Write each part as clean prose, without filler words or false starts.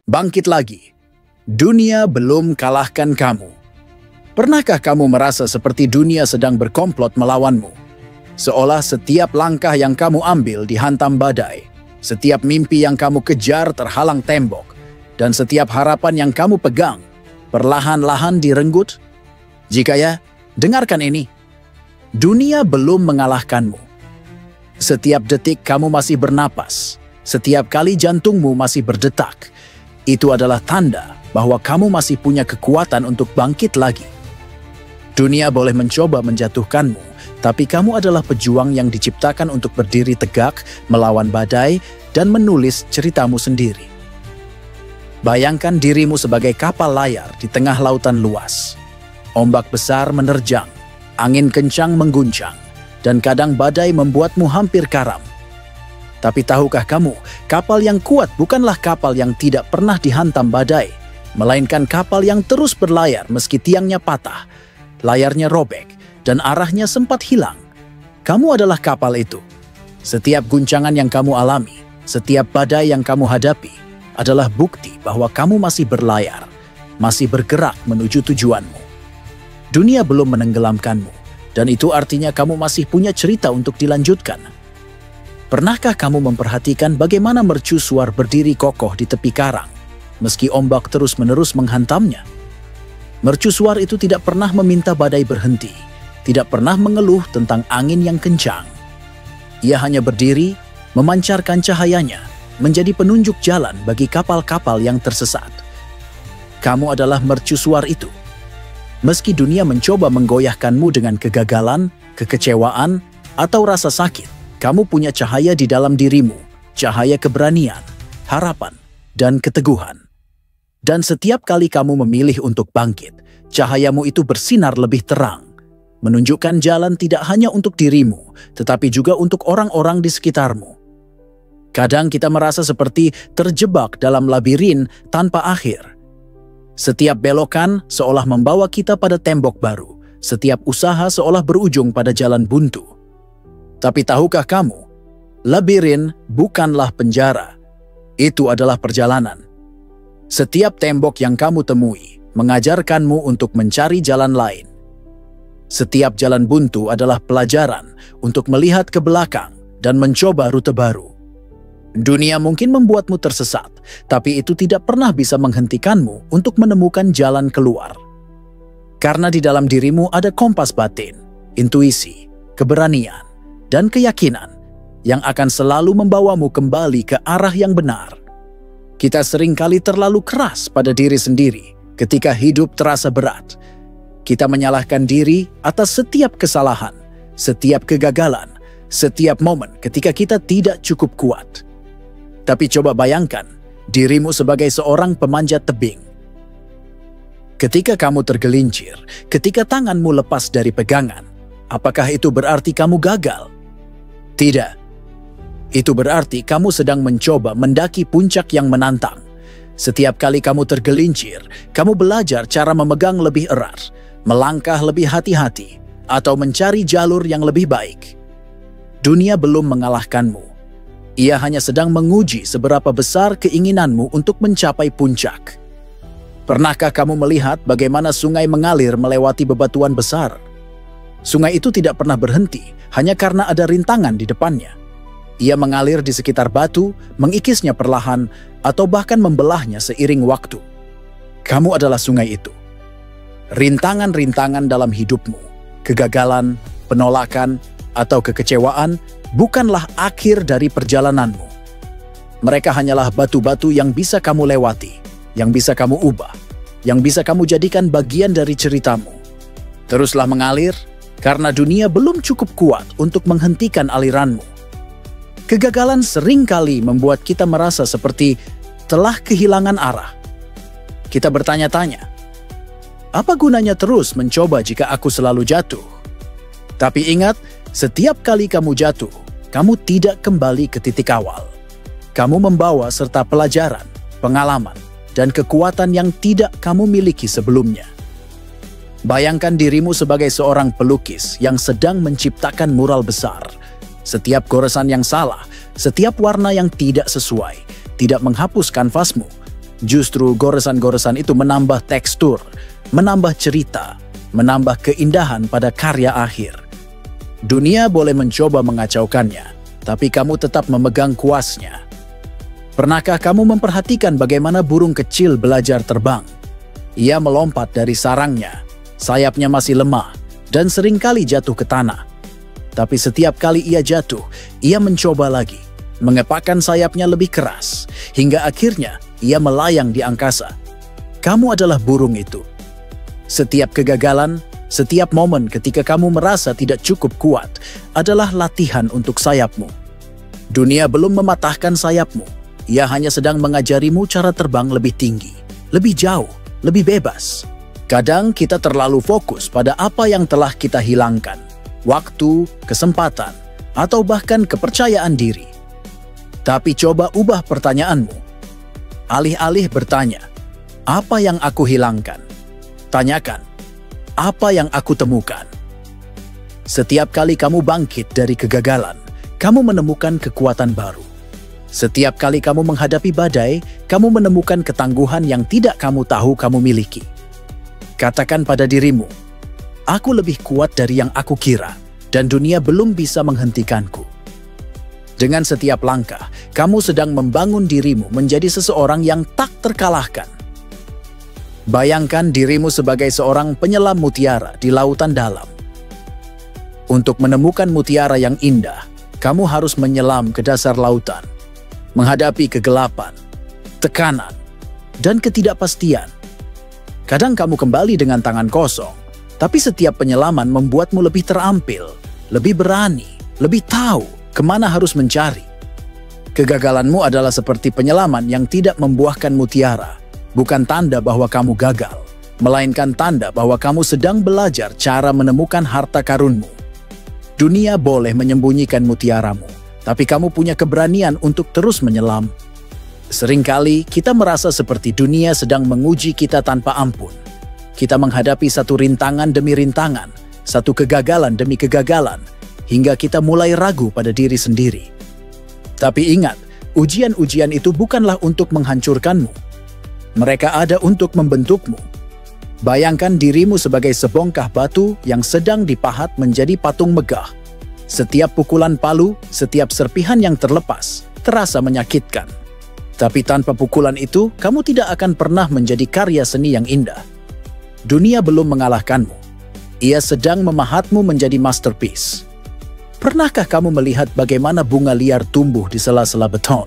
Bangkit lagi. Dunia belum kalahkan kamu. Pernahkah kamu merasa seperti dunia sedang berkomplot melawanmu? Seolah setiap langkah yang kamu ambil dihantam badai, setiap mimpi yang kamu kejar terhalang tembok, dan setiap harapan yang kamu pegang perlahan-lahan direnggut? Jika ya, dengarkan ini. Dunia belum mengalahkanmu. Setiap detik kamu masih bernapas, setiap kali jantungmu masih berdetak, itu adalah tanda bahwa kamu masih punya kekuatan untuk bangkit lagi. Dunia boleh mencoba menjatuhkanmu, tapi kamu adalah pejuang yang diciptakan untuk berdiri tegak, melawan badai, dan menulis ceritamu sendiri. Bayangkan dirimu sebagai kapal layar di tengah lautan luas. Ombak besar menerjang, angin kencang mengguncang, dan kadang badai membuatmu hampir karam. Tapi tahukah kamu, kapal yang kuat bukanlah kapal yang tidak pernah dihantam badai, melainkan kapal yang terus berlayar meski tiangnya patah, layarnya robek, dan arahnya sempat hilang. Kamu adalah kapal itu. Setiap guncangan yang kamu alami, setiap badai yang kamu hadapi, adalah bukti bahwa kamu masih berlayar, masih bergerak menuju tujuanmu. Dunia belum menenggelamkanmu, dan itu artinya kamu masih punya cerita untuk dilanjutkan. Pernahkah kamu memperhatikan bagaimana mercusuar berdiri kokoh di tepi karang, meski ombak terus-menerus menghantamnya? Mercusuar itu tidak pernah meminta badai berhenti, tidak pernah mengeluh tentang angin yang kencang. Ia hanya berdiri, memancarkan cahayanya, menjadi penunjuk jalan bagi kapal-kapal yang tersesat. Kamu adalah mercusuar itu. Meski dunia mencoba menggoyahkanmu dengan kegagalan, kekecewaan, atau rasa sakit, kamu punya cahaya di dalam dirimu, cahaya keberanian, harapan, dan keteguhan. Dan setiap kali kamu memilih untuk bangkit, cahayamu itu bersinar lebih terang, menunjukkan jalan tidak hanya untuk dirimu, tetapi juga untuk orang-orang di sekitarmu. Kadang kita merasa seperti terjebak dalam labirin tanpa akhir. Setiap belokan seolah membawa kita pada tembok baru, setiap usaha seolah berujung pada jalan buntu. Tapi tahukah kamu, labirin bukanlah penjara. Itu adalah perjalanan. Setiap tembok yang kamu temui mengajarkanmu untuk mencari jalan lain. Setiap jalan buntu adalah pelajaran untuk melihat ke belakang dan mencoba rute baru. Dunia mungkin membuatmu tersesat, tapi itu tidak pernah bisa menghentikanmu untuk menemukan jalan keluar. Karena di dalam dirimu ada kompas batin, intuisi, keberanian, dan keyakinan yang akan selalu membawamu kembali ke arah yang benar. Kita seringkali terlalu keras pada diri sendiri ketika hidup terasa berat. Kita menyalahkan diri atas setiap kesalahan, setiap kegagalan, setiap momen ketika kita tidak cukup kuat. Tapi coba bayangkan dirimu sebagai seorang pemanjat tebing. Ketika kamu tergelincir, ketika tanganmu lepas dari pegangan, apakah itu berarti kamu gagal? Tidak. Itu berarti kamu sedang mencoba mendaki puncak yang menantang. Setiap kali kamu tergelincir, kamu belajar cara memegang lebih erat, melangkah lebih hati-hati, atau mencari jalur yang lebih baik. Dunia belum mengalahkanmu. Ia hanya sedang menguji seberapa besar keinginanmu untuk mencapai puncak. Pernahkah kamu melihat bagaimana sungai mengalir melewati bebatuan besar? Sungai itu tidak pernah berhenti hanya karena ada rintangan di depannya. Ia mengalir di sekitar batu, mengikisnya perlahan, atau bahkan membelahnya seiring waktu. Kamu adalah sungai itu. Rintangan-rintangan dalam hidupmu, kegagalan, penolakan, atau kekecewaan bukanlah akhir dari perjalananmu. Mereka hanyalah batu-batu yang bisa kamu lewati, yang bisa kamu ubah, yang bisa kamu jadikan bagian dari ceritamu. Teruslah mengalir, karena dunia belum cukup kuat untuk menghentikan aliranmu. Kegagalan seringkali membuat kita merasa seperti telah kehilangan arah. Kita bertanya-tanya, apa gunanya terus mencoba jika aku selalu jatuh? Tapi ingat, setiap kali kamu jatuh, kamu tidak kembali ke titik awal. Kamu membawa serta pelajaran, pengalaman, dan kekuatan yang tidak kamu miliki sebelumnya. Bayangkan dirimu sebagai seorang pelukis yang sedang menciptakan mural besar. Setiap goresan yang salah, setiap warna yang tidak sesuai, tidak menghapus kanvasmu, Justru goresan-goresan itu menambah tekstur, menambah cerita, menambah keindahan pada karya akhir. Dunia boleh mencoba mengacaukannya, tapi kamu tetap memegang kuasnya. Pernahkah kamu memperhatikan bagaimana burung kecil belajar terbang? Ia melompat dari sarangnya, sayapnya masih lemah, dan seringkali jatuh ke tanah. Tapi setiap kali ia jatuh, ia mencoba lagi, mengepakkan sayapnya lebih keras, hingga akhirnya ia melayang di angkasa. Kamu adalah burung itu. Setiap kegagalan, setiap momen ketika kamu merasa tidak cukup kuat adalah latihan untuk sayapmu. Dunia belum mematahkan sayapmu. Ia hanya sedang mengajarimu cara terbang lebih tinggi, lebih jauh, lebih bebas. Kadang kita terlalu fokus pada apa yang telah kita hilangkan. Waktu, kesempatan, atau bahkan kepercayaan diri. Tapi coba ubah pertanyaanmu. Alih-alih bertanya, apa yang aku hilangkan? Tanyakan, apa yang aku temukan? Setiap kali kamu bangkit dari kegagalan, kamu menemukan kekuatan baru. Setiap kali kamu menghadapi badai, kamu menemukan ketangguhan yang tidak kamu tahu kamu miliki. Katakan pada dirimu, aku lebih kuat dari yang aku kira, dan dunia belum bisa menghentikanku. Dengan setiap langkah, kamu sedang membangun dirimu menjadi seseorang yang tak terkalahkan. Bayangkan dirimu sebagai seorang penyelam mutiara di lautan dalam. Untuk menemukan mutiara yang indah, kamu harus menyelam ke dasar lautan, menghadapi kegelapan, tekanan, dan ketidakpastian. Kadang kamu kembali dengan tangan kosong, tapi setiap penyelaman membuatmu lebih terampil, lebih berani, lebih tahu kemana harus mencari. Kegagalanmu adalah seperti penyelaman yang tidak membuahkan mutiara, bukan tanda bahwa kamu gagal, melainkan tanda bahwa kamu sedang belajar cara menemukan harta karunmu. Dunia boleh menyembunyikan mutiaramu, tapi kamu punya keberanian untuk terus menyelam. Seringkali kita merasa seperti dunia sedang menguji kita tanpa ampun. Kita menghadapi satu rintangan demi rintangan, satu kegagalan demi kegagalan, hingga kita mulai ragu pada diri sendiri. Tapi ingat, ujian-ujian itu bukanlah untuk menghancurkanmu. Mereka ada untuk membentukmu. Bayangkan dirimu sebagai sebongkah batu yang sedang dipahat menjadi patung megah. Setiap pukulan palu, setiap serpihan yang terlepas, terasa menyakitkan. Tapi tanpa pukulan itu, kamu tidak akan pernah menjadi karya seni yang indah. Dunia belum mengalahkanmu. Ia sedang memahatmu menjadi masterpiece. Pernahkah kamu melihat bagaimana bunga liar tumbuh di sela-sela beton?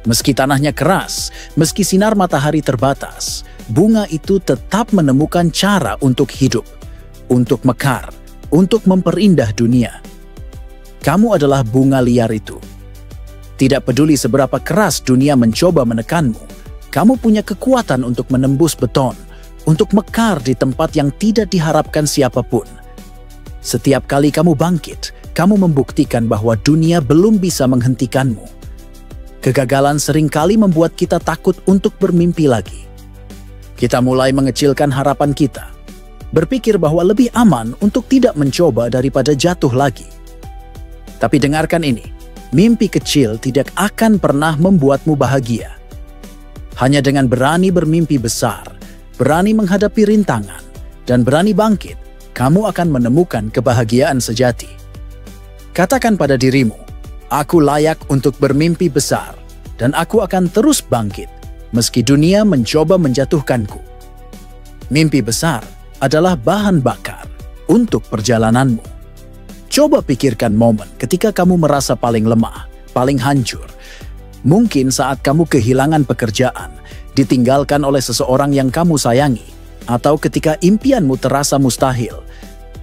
Meski tanahnya keras, meski sinar matahari terbatas, bunga itu tetap menemukan cara untuk hidup, untuk mekar, untuk memperindah dunia. Kamu adalah bunga liar itu. Tidak peduli seberapa keras dunia mencoba menekanmu, kamu punya kekuatan untuk menembus beton, untuk mekar di tempat yang tidak diharapkan siapapun. Setiap kali kamu bangkit, kamu membuktikan bahwa dunia belum bisa menghentikanmu. Kegagalan seringkali membuat kita takut untuk bermimpi lagi. Kita mulai mengecilkan harapan kita, berpikir bahwa lebih aman untuk tidak mencoba daripada jatuh lagi. Tapi dengarkan ini, mimpi kecil tidak akan pernah membuatmu bahagia. Hanya dengan berani bermimpi besar, berani menghadapi rintangan, dan berani bangkit, kamu akan menemukan kebahagiaan sejati. Katakan pada dirimu, aku layak untuk bermimpi besar, dan aku akan terus bangkit, meski dunia mencoba menjatuhkanku. Mimpi besar adalah bahan bakar untuk perjalananmu. Coba pikirkan momen ketika kamu merasa paling lemah, paling hancur. Mungkin saat kamu kehilangan pekerjaan, ditinggalkan oleh seseorang yang kamu sayangi, atau ketika impianmu terasa mustahil.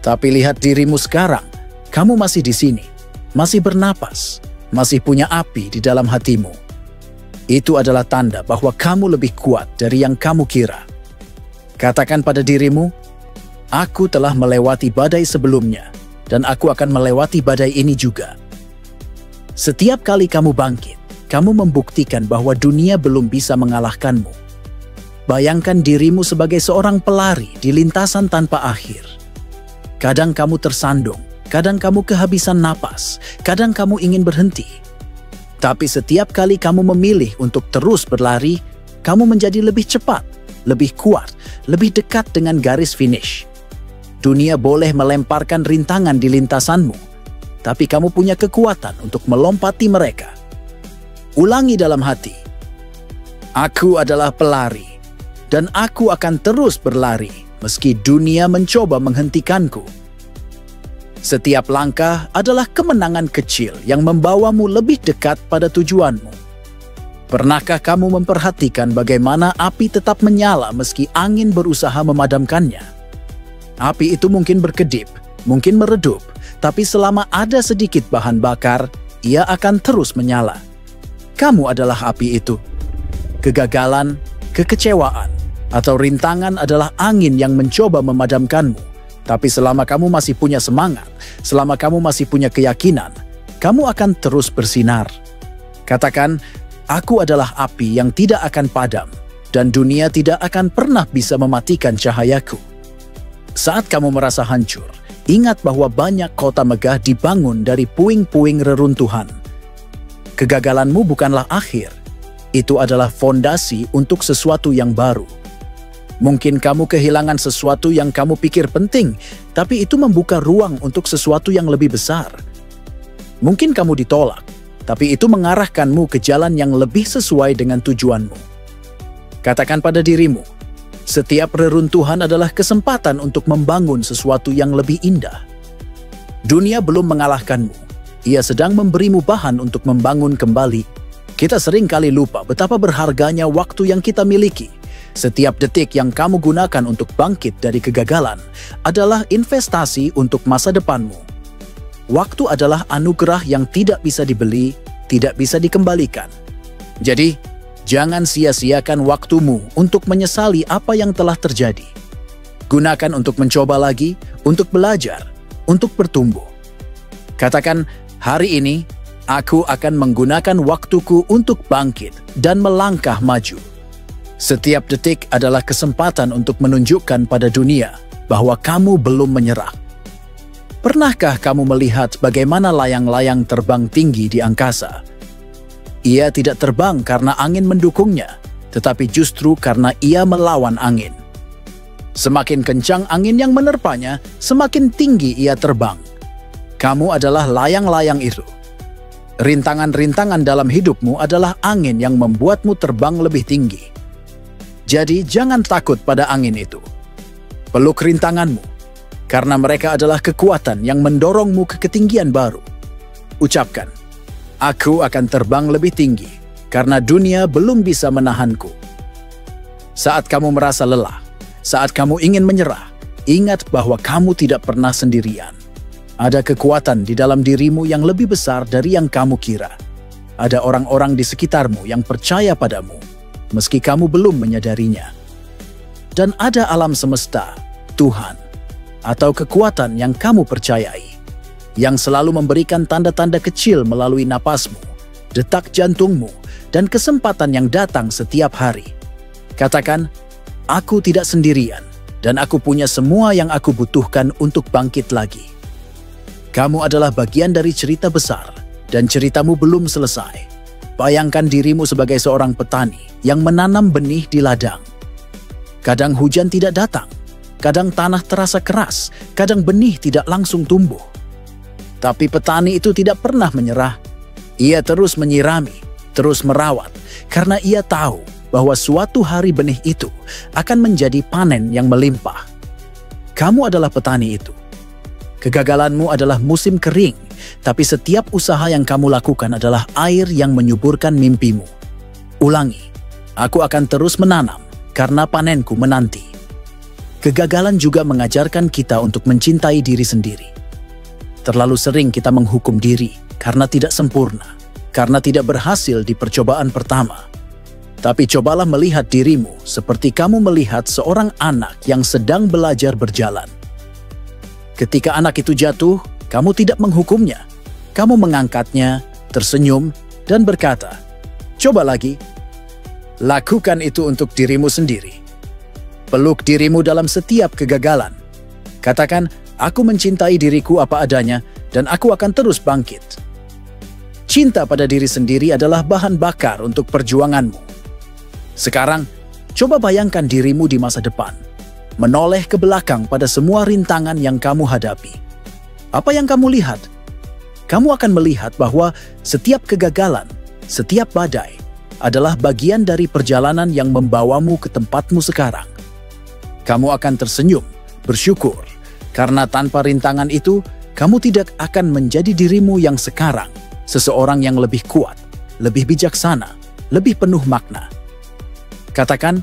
Tapi lihat dirimu sekarang, kamu masih di sini, masih bernapas, masih punya api di dalam hatimu. Itu adalah tanda bahwa kamu lebih kuat dari yang kamu kira. Katakan pada dirimu, aku telah melewati badai sebelumnya, dan aku akan melewati badai ini juga. Setiap kali kamu bangkit, kamu membuktikan bahwa dunia belum bisa mengalahkanmu. Bayangkan dirimu sebagai seorang pelari di lintasan tanpa akhir. Kadang kamu tersandung, kadang kamu kehabisan napas, kadang kamu ingin berhenti. Tapi setiap kali kamu memilih untuk terus berlari, kamu menjadi lebih cepat, lebih kuat, lebih dekat dengan garis finish. Dunia boleh melemparkan rintangan di lintasanmu, tapi kamu punya kekuatan untuk melompati mereka. Ulangi dalam hati, aku adalah pelari, dan aku akan terus berlari meski dunia mencoba menghentikanku. Setiap langkah adalah kemenangan kecil yang membawamu lebih dekat pada tujuanmu. Pernahkah kamu memperhatikan bagaimana api tetap menyala meski angin berusaha memadamkannya? Api itu mungkin berkedip, mungkin meredup, tapi selama ada sedikit bahan bakar, ia akan terus menyala. Kamu adalah api itu. Kegagalan, kekecewaan, atau rintangan adalah angin yang mencoba memadamkanmu. Tapi selama kamu masih punya semangat, selama kamu masih punya keyakinan, kamu akan terus bersinar. Katakan, aku adalah api yang tidak akan padam, dan dunia tidak akan pernah bisa mematikan cahayaku. Saat kamu merasa hancur, ingat bahwa banyak kota megah dibangun dari puing-puing reruntuhan. Kegagalanmu bukanlah akhir, itu adalah fondasi untuk sesuatu yang baru. Mungkin kamu kehilangan sesuatu yang kamu pikir penting, tapi itu membuka ruang untuk sesuatu yang lebih besar. Mungkin kamu ditolak, tapi itu mengarahkanmu ke jalan yang lebih sesuai dengan tujuanmu. Katakan pada dirimu, setiap reruntuhan adalah kesempatan untuk membangun sesuatu yang lebih indah. Dunia belum mengalahkanmu, ia sedang memberimu bahan untuk membangun kembali. Kita sering kali lupa betapa berharganya waktu yang kita miliki. Setiap detik yang kamu gunakan untuk bangkit dari kegagalan adalah investasi untuk masa depanmu. Waktu adalah anugerah yang tidak bisa dibeli, tidak bisa dikembalikan. Jadi, jangan sia-siakan waktumu untuk menyesali apa yang telah terjadi. Gunakan untuk mencoba lagi, untuk belajar, untuk bertumbuh. Katakan, hari ini, aku akan menggunakan waktuku untuk bangkit dan melangkah maju. Setiap detik adalah kesempatan untuk menunjukkan pada dunia bahwa kamu belum menyerah. Pernahkah kamu melihat bagaimana layang-layang terbang tinggi di angkasa? Ia tidak terbang karena angin mendukungnya, tetapi justru karena ia melawan angin. Semakin kencang angin yang menerpanya, semakin tinggi ia terbang. Kamu adalah layang-layang itu. Rintangan-rintangan dalam hidupmu adalah angin yang membuatmu terbang lebih tinggi. Jadi jangan takut pada angin itu. Peluk rintanganmu, karena mereka adalah kekuatan yang mendorongmu ke ketinggian baru. Ucapkan, aku akan terbang lebih tinggi, karena dunia belum bisa menahanku. Saat kamu merasa lelah, saat kamu ingin menyerah, ingat bahwa kamu tidak pernah sendirian. Ada kekuatan di dalam dirimu yang lebih besar dari yang kamu kira. Ada orang-orang di sekitarmu yang percaya padamu, meski kamu belum menyadarinya. Dan ada alam semesta, Tuhan, atau kekuatan yang kamu percayai, yang selalu memberikan tanda-tanda kecil melalui napasmu, detak jantungmu, dan kesempatan yang datang setiap hari. Katakan, aku tidak sendirian, dan aku punya semua yang aku butuhkan untuk bangkit lagi. Kamu adalah bagian dari cerita besar, dan ceritamu belum selesai. Bayangkan dirimu sebagai seorang petani yang menanam benih di ladang. Kadang hujan tidak datang, kadang tanah terasa keras, kadang benih tidak langsung tumbuh. Tapi petani itu tidak pernah menyerah. Ia terus menyirami, terus merawat, karena ia tahu bahwa suatu hari benih itu akan menjadi panen yang melimpah. Kamu adalah petani itu. Kegagalanmu adalah musim kering, tapi setiap usaha yang kamu lakukan adalah air yang menyuburkan mimpimu. Ulangi, aku akan terus menanam karena panenku menanti. Kegagalan juga mengajarkan kita untuk mencintai diri sendiri. Terlalu sering kita menghukum diri karena tidak sempurna, karena tidak berhasil di percobaan pertama. Tapi cobalah melihat dirimu seperti kamu melihat seorang anak yang sedang belajar berjalan. Ketika anak itu jatuh, kamu tidak menghukumnya. Kamu mengangkatnya, tersenyum, dan berkata, "Coba lagi." Lakukan itu untuk dirimu sendiri. Peluk dirimu dalam setiap kegagalan. Katakan, aku mencintai diriku apa adanya, dan aku akan terus bangkit. Cinta pada diri sendiri adalah bahan bakar untuk perjuanganmu. Sekarang, coba bayangkan dirimu di masa depan, menoleh ke belakang pada semua rintangan yang kamu hadapi. Apa yang kamu lihat? Kamu akan melihat bahwa setiap kegagalan, setiap badai, adalah bagian dari perjalanan yang membawamu ke tempatmu sekarang. Kamu akan tersenyum, bersyukur, karena tanpa rintangan itu, kamu tidak akan menjadi dirimu yang sekarang, seseorang yang lebih kuat, lebih bijaksana, lebih penuh makna. Katakan,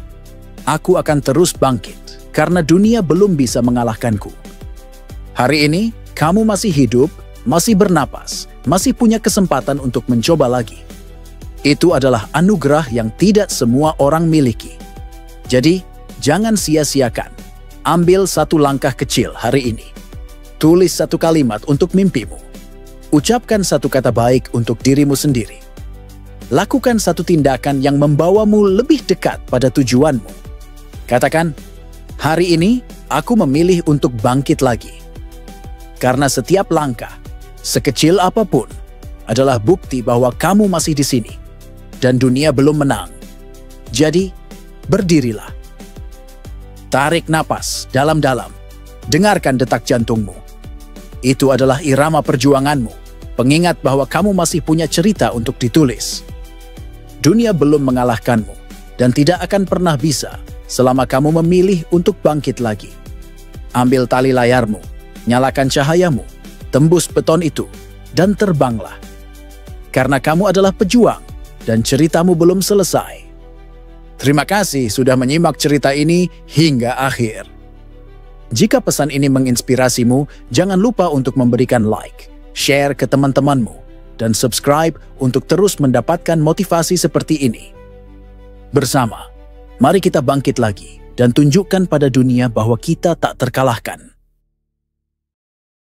aku akan terus bangkit, karena dunia belum bisa mengalahkanku. Hari ini, kamu masih hidup, masih bernapas, masih punya kesempatan untuk mencoba lagi. Itu adalah anugerah yang tidak semua orang miliki. Jadi, jangan sia-siakan. Ambil satu langkah kecil hari ini. Tulis satu kalimat untuk mimpimu. Ucapkan satu kata baik untuk dirimu sendiri. Lakukan satu tindakan yang membawamu lebih dekat pada tujuanmu. Katakan, hari ini aku memilih untuk bangkit lagi. Karena setiap langkah, sekecil apapun, adalah bukti bahwa kamu masih di sini. Dan dunia belum menang. Jadi, berdirilah. Tarik napas dalam-dalam. Dengarkan detak jantungmu. Itu adalah irama perjuanganmu, pengingat bahwa kamu masih punya cerita untuk ditulis. Dunia belum mengalahkanmu, dan tidak akan pernah bisa selama kamu memilih untuk bangkit lagi. Ambil tali layarmu, nyalakan cahayamu, tembus beton itu, dan terbanglah. Karena kamu adalah pejuang, dan ceritamu belum selesai. Terima kasih sudah menyimak cerita ini hingga akhir. Jika pesan ini menginspirasimu, jangan lupa untuk memberikan like, share ke teman-temanmu, dan subscribe untuk terus mendapatkan motivasi seperti ini. Bersama, mari kita bangkit lagi dan tunjukkan pada dunia bahwa kita tak terkalahkan.